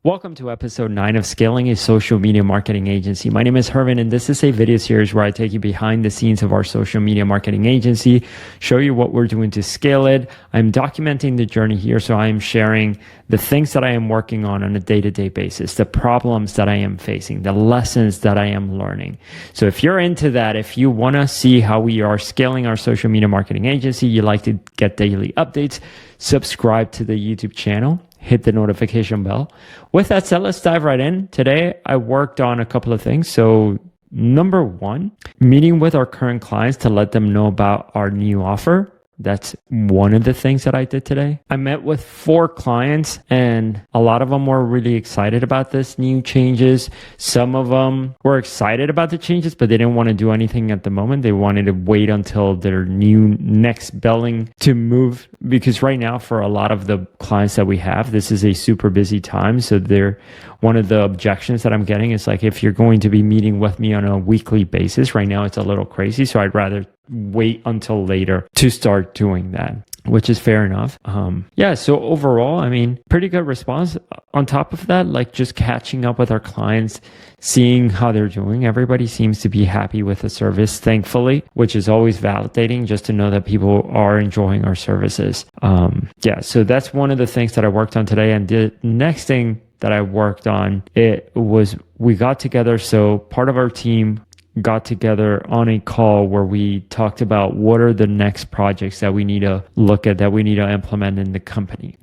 Welcome to episode 9 of Scaling a Social Media Marketing Agency. My name is Herman, and this is a video series where I take you behind the scenes of our social media marketing agency, show you what we're doing to scale it. I'm documenting the journey here, so I am sharing the things that I am working on a day-to-day basis, the problems that I am facing, the lessons that I am learning. So if you're into that, if you want to see how we are scaling our social media marketing agency, you like to get daily updates, subscribe to the YouTube channel. Hit the notification bell. With that said, let's dive right in. Today, I worked on a couple of things. So number one, meeting with our current clients to let them know about our new offer. That's one of the things that I did today. I met with 4 clients and a lot of them were really excited about this new changes. Some of them were excited about the changes, but they didn't want to do anything at the moment. They wanted to wait until their new next billing to move, because right now for a lot of the clients that we have, this is a super busy time. So one of the objections that I'm getting is like, if you're going to be meeting with me on a weekly basis, right now it's a little crazy. So I'd rather wait until later to start doing that, which is fair enough. So overall, I mean, pretty good response. On top of that, like just catching up with our clients, seeing how they're doing. Everybody seems to be happy with the service, thankfully, which is always validating just to know that people are enjoying our services. So that's one of the things that I worked on today. And the next thing that I worked on, we got together. So part of our team got together on a call where we talked about what are the next projects that we need to look at, that we need to implement in the company.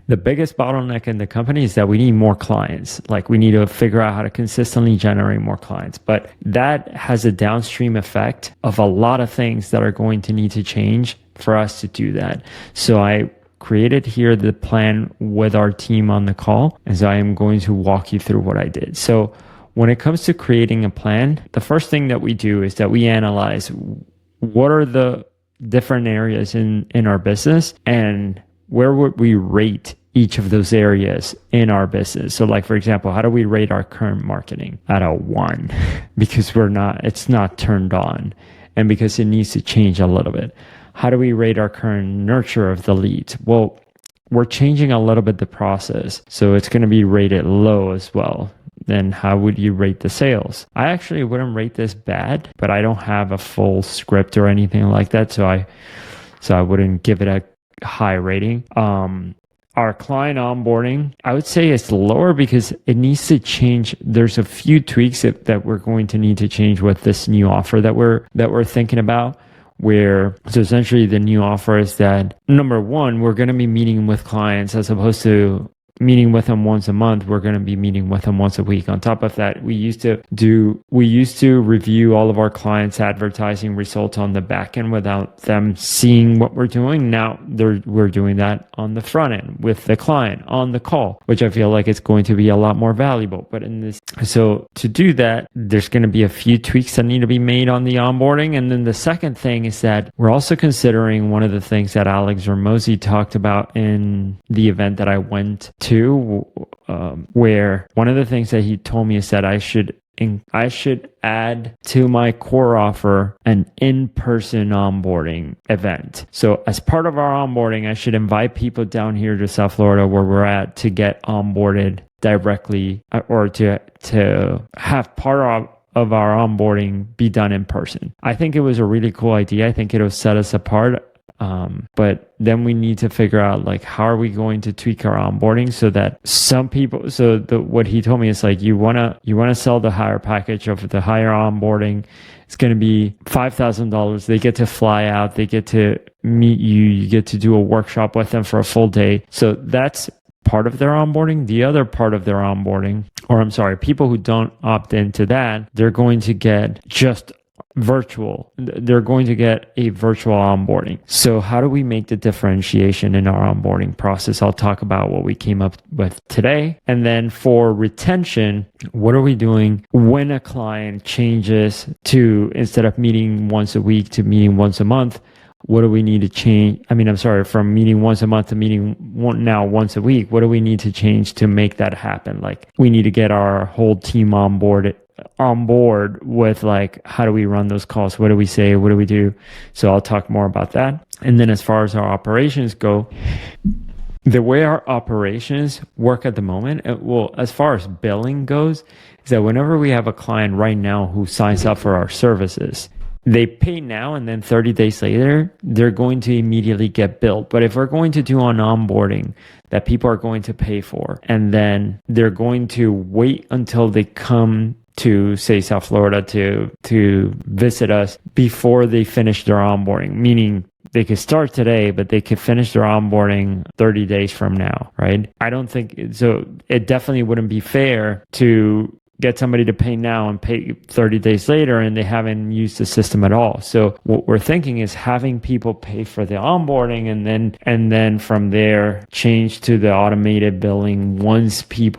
The biggest bottleneck in the company is that we need more clients. Like we need to figure out how to consistently generate more clients. But that has a downstream effect of a lot of things that are going to need to change for us to do that. So I created here the plan with our team on the call, as I am going to walk you through what I did. So when it comes to creating a plan, the first thing that we do is that we analyze what are the different areas in our business and where would we rate each of those areas in our business. So like, for example, how do we rate our current marketing at a 1? Because it's not turned on and because it needs to change a little bit. How do we rate our current nurture of the leads? Well, we're changing a little bit the process. So it's going to be rated low as well. Then how would you rate the sales? I actually wouldn't rate this bad, but I don't have a full script or anything like that. So I wouldn't give it a high rating. Our client onboarding, I would say it's lower because it needs to change. There's a few tweaks that we're going to need to change with this new offer that we're thinking about. So essentially the new offer is that, number one, we're going to be meeting with clients as opposed to meeting with them once a month. We're going to be meeting with them once a week. On top of that, we used to review all of our clients' advertising results on the back end without them seeing what we're doing. Now we're doing that on the front end with the client on the call, which I feel like it's going to be a lot more valuable. But so to do that, there's going to be a few tweaks that need to be made on the onboarding. And then the second thing is that we're also considering one of the things that Alex Ramosi talked about in the event that I went to, where one of the things that he told me is that I should add to my core offer an in-person onboarding event. So as part of our onboarding, I should invite people down here to South Florida where we're at to get onboarded directly, or to have part of our onboarding be done in person. I think it was a really cool idea. I think it'll set us apart. But then we need to figure out like, how are we going to tweak our onboarding so that some people, what he told me is like, you want to sell the higher package of the higher onboarding. It's going to be $5,000. They get to fly out. They get to meet you. You get to do a workshop with them for a full day. So that's part of their onboarding. The other part of their onboarding, people who don't opt into that, they're going to get just virtual. They're going to get a virtual onboarding. So how do we make the differentiation in our onboarding process? I'll talk about what we came up with today. And then for retention, what are we doing when a client changes to, instead of meeting once a week to meeting once a month? What do we need to change? From meeting once a month to meeting once a week. What do we need to change to make that happen? Like, we need to get our whole team on board with like, how do we run those calls? What do we say? What do we do? So I'll talk more about that. And then as far as our operations go, the way our operations work at the moment, well, as far as billing goes, is that whenever we have a client right now who signs up for our services, they pay now and then 30 days later, they're going to immediately get billed. But if we're going to do an onboarding that people are going to pay for, and then they're going to wait until they come to, say, South Florida to visit us before they finish their onboarding, meaning they could start today, but they could finish their onboarding 30 days from now, right? I don't think so. It definitely wouldn't be fair to get somebody to pay now and pay 30 days later and they haven't used the system at all. So what we're thinking is having people pay for the onboarding and then from there change to the automated billing once we've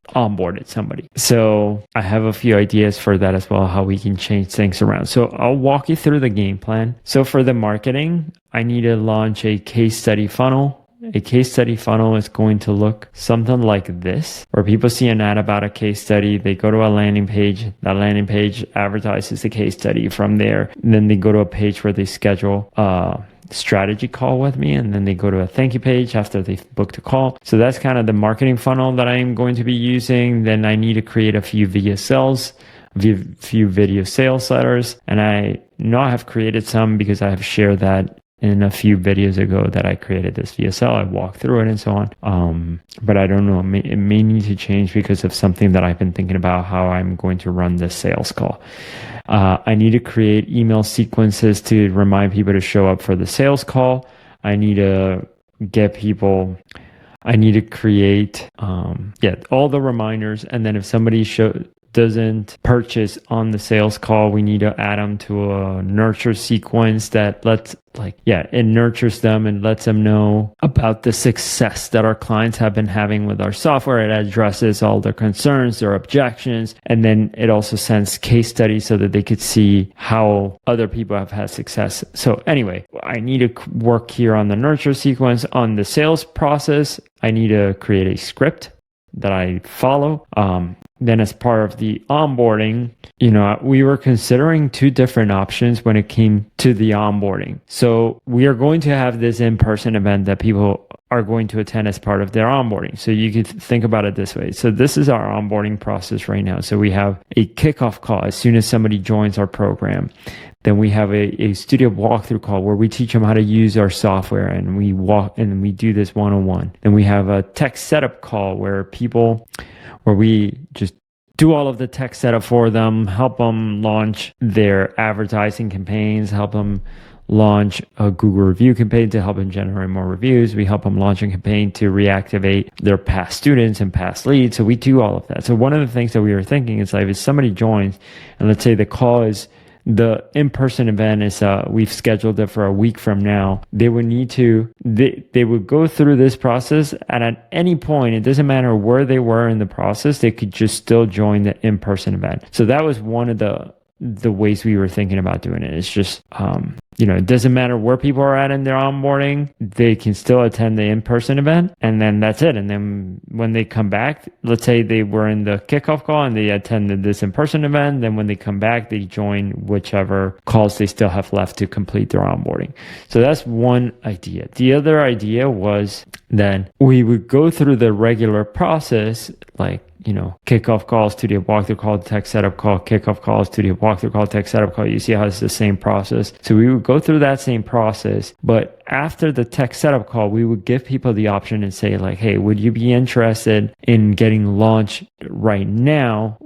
onboarded somebody. So I have a few ideas for that as well, how we can change things around. So I'll walk you through the game plan. So for the marketing, I need to launch a case study funnel. A case study funnel is going to look something like this, where people see an ad about a case study, they go to a landing page, that landing page advertises the case study. From there, then they go to a page where they schedule a strategy call with me, and then they go to a thank you page after they've booked a call. So that's kind of the marketing funnel that I'm going to be using. Then I need to create a few video sales letters, and I know I have created some because I have shared that in a few videos ago that I created this VSL. I walked through it and so on. But I don't know, it may need to change because of something that I've been thinking about how I'm going to run this sales call. I need to create email sequences to remind people to show up for the sales call. I need to create all the reminders. And then if somebody doesn't purchase on the sales call, we need to add them to a nurture sequence that it nurtures them and lets them know about the success that our clients have been having with our software. It addresses all their concerns, their objections, and then it also sends case studies so that they could see how other people have had success. So anyway, I need to work here on the nurture sequence. On the sales process, I need to create a script that I follow. Then as part of the onboarding, we were considering two different options when it came to the onboarding. So we are going to have this in-person event that people are going to attend as part of their onboarding. So you could think about it this way. So this is our onboarding process right now. So we have a kickoff call as soon as somebody joins our program. Then we have a studio walkthrough call where we teach them how to use our software and we do this one-on-one. Then we have a tech setup call where we just do all of the tech setup for them, help them launch their advertising campaigns, help them launch a Google review campaign to help them generate more reviews. We help them launch a campaign to reactivate their past students and past leads. So we do all of that. So one of the things that we were thinking is if somebody joins and let's say the in-person event is we've scheduled it for a week from now, they would go through this process, and at any point, it doesn't matter where they were in the process, they could just still join the in-person event. So that was one of the ways we were thinking about doing it. It's just it doesn't matter where people are at in their onboarding, they can still attend the in-person event, and then that's it. And then when they come back, let's say they were in the kickoff call and they attended this in-person event, then when they come back, they join whichever calls they still have left to complete their onboarding. So that's one idea. The other idea was then we would go through the regular process, kickoff call, studio walkthrough call, tech setup call, kickoff call, studio walkthrough call, tech setup call. You see how it's the same process. So we would go through that same process, but after the tech setup call, we would give people the option and say hey, would you be interested in getting launched right now?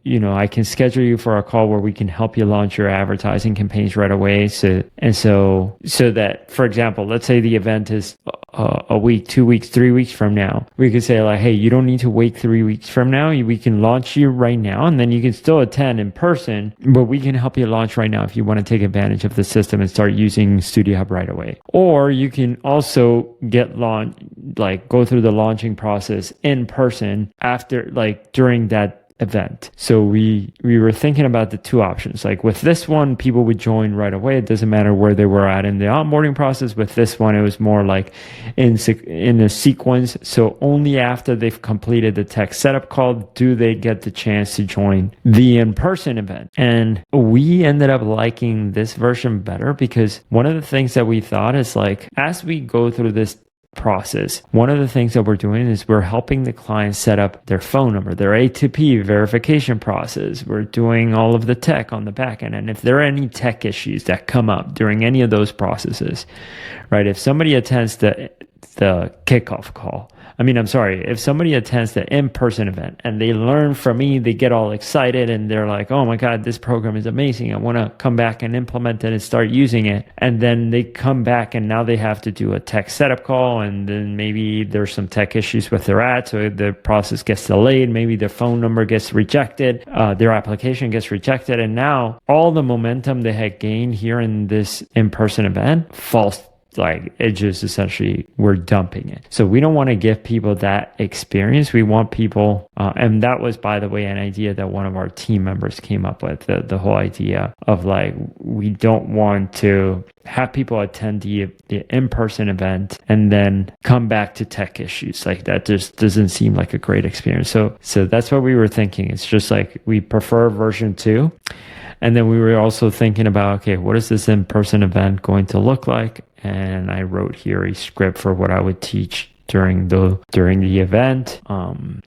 I can schedule you for a call where we can help you launch your advertising campaigns right away. So that, for example, let's say the event is a week, 2 weeks, 3 weeks from now. We could say hey, you don't need to wait 3 weeks from now. We can launch you right now, and then you can still attend in person, but we can help you launch right now if you want to take advantage of the system and start using Studio Hub right away. Or you can also go through the launching process in person after, during that event. So we were thinking about the two options. Like with this one, people would join right away. It doesn't matter where they were at in the onboarding process. With this one, it was more like in a sequence. So only after they've completed the tech setup call do they get the chance to join the in-person event. And we ended up liking this version better because one of the things that we thought is like, as we go through this process, one of the things that we're doing is we're helping the client set up their phone number, their A2P verification process. We're doing all of the tech on the back end. And if there are any tech issues that come up during any of those processes, right? If somebody attends the kickoff call, if somebody attends the in-person event and they learn from me, they get all excited and they're like, oh my God, this program is amazing. I want to come back and implement it and start using it. And then they come back and now they have to do a tech setup call. And then maybe there's some tech issues with their ad. So the process gets delayed. Maybe their phone number gets rejected. Their application gets rejected. And now all the momentum they had gained here in this in-person event falls. Like it just essentially we're dumping it. So we don't want to give people that experience. We want people, and that was, by the way, an idea that one of our team members came up with, the whole idea of like, we don't want to have people attend the in-person event and then come back to tech issues. Like that just doesn't seem like a great experience. So that's what we were thinking. It's just like, we prefer version 2. And then we were also thinking about, okay, what is this in-person event going to look like? And I wrote here a script for what I would teach during the event. And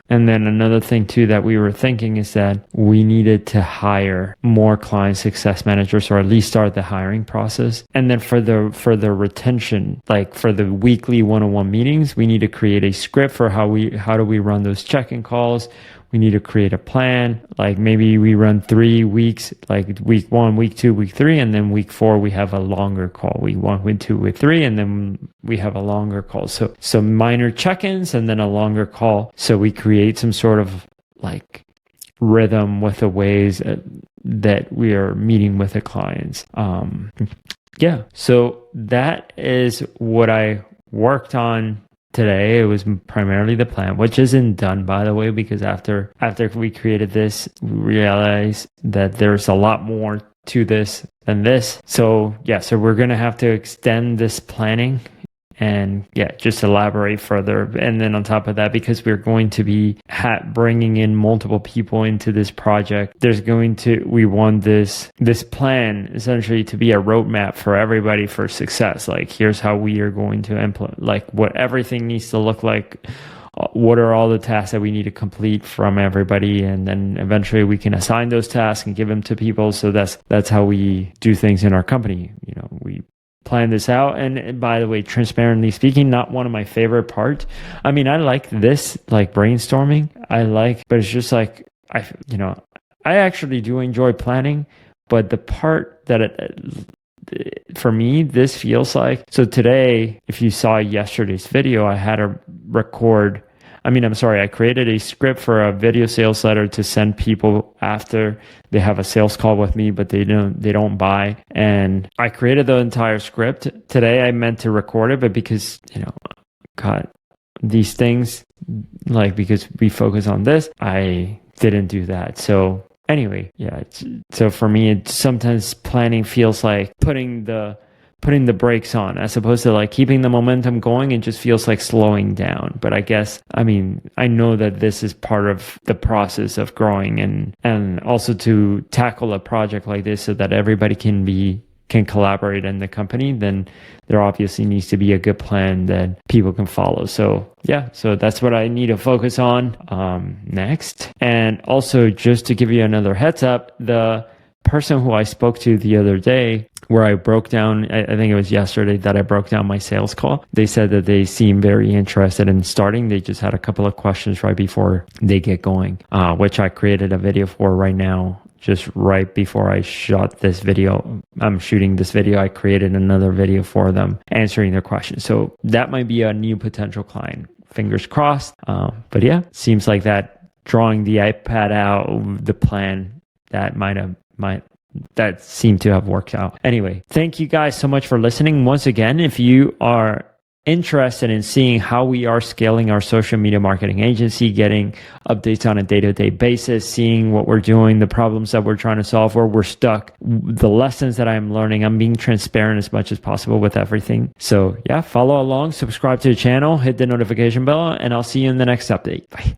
then another thing too that we were thinking is that we needed to hire more client success managers, or at least start the hiring process. And then for the retention, like for the weekly one-on-one meetings, we need to create a script for how do we run those check-in calls. We need to create a plan. Like maybe we run 3 weeks, like week 1, week 2, week 3, and then week 4 we have a longer call. Week 1, week 2, week 3, and then we have a longer call. So some minor check-ins and then a longer call. So we create some sort of like rhythm with the ways that we are meeting with the clients. So that is what I worked on today. It was primarily the plan, which isn't done, by the way, because after we created this, we realized that there's a lot more to this than this. So we're going to have to extend this planning and just elaborate further. And then on top of that, because we're going to be bringing in multiple people into this project, we want this plan essentially to be a roadmap for everybody for success. Like, here's how we are going to implement, like what everything needs to look like. What are all the tasks that we need to complete from everybody? And then eventually we can assign those tasks and give them to people. So that's how we do things in our company. We plan this out. And by the way, transparently speaking, not one of my favorite parts. I like this, like brainstorming. But it's just like, I actually do enjoy planning, but the part that for me, this feels like, so today, if you saw yesterday's video, I had to record, I created a script for a video sales letter to send people after they have a sales call with me, but they don't buy. And I created the entire script. Today I meant to record it, but because, these things, like, because we focus on this, I didn't do that. So anyway, so for me, sometimes planning feels like putting the brakes on, as opposed to like keeping the momentum going. It just feels like slowing down. But I guess, I know that this is part of the process of growing and also to tackle a project like this so that everybody can collaborate in the company, then there obviously needs to be a good plan that people can follow. So that's what I need to focus on next. And also, just to give you another heads up, the person who I spoke to the other day, where I broke down, I think it was yesterday that I broke down my sales call. They said that they seem very interested in starting. They just had a couple of questions right before they get going, which I created a video for right now. Just right before I shot this video, I'm shooting this video, I created another video for them answering their questions. So that might be a new potential client. Fingers crossed. But seems like that drawing the iPad out, the plan that that seemed to have worked out. Anyway, thank you guys so much for listening. Once again, if you are interested in seeing how we are scaling our social media marketing agency, getting updates on a day-to-day basis, seeing what we're doing, the problems that we're trying to solve, where we're stuck, the lessons that I'm learning. I'm being transparent as much as possible with everything. So yeah, follow along, subscribe to the channel, hit the notification bell, and I'll see you in the next update. Bye.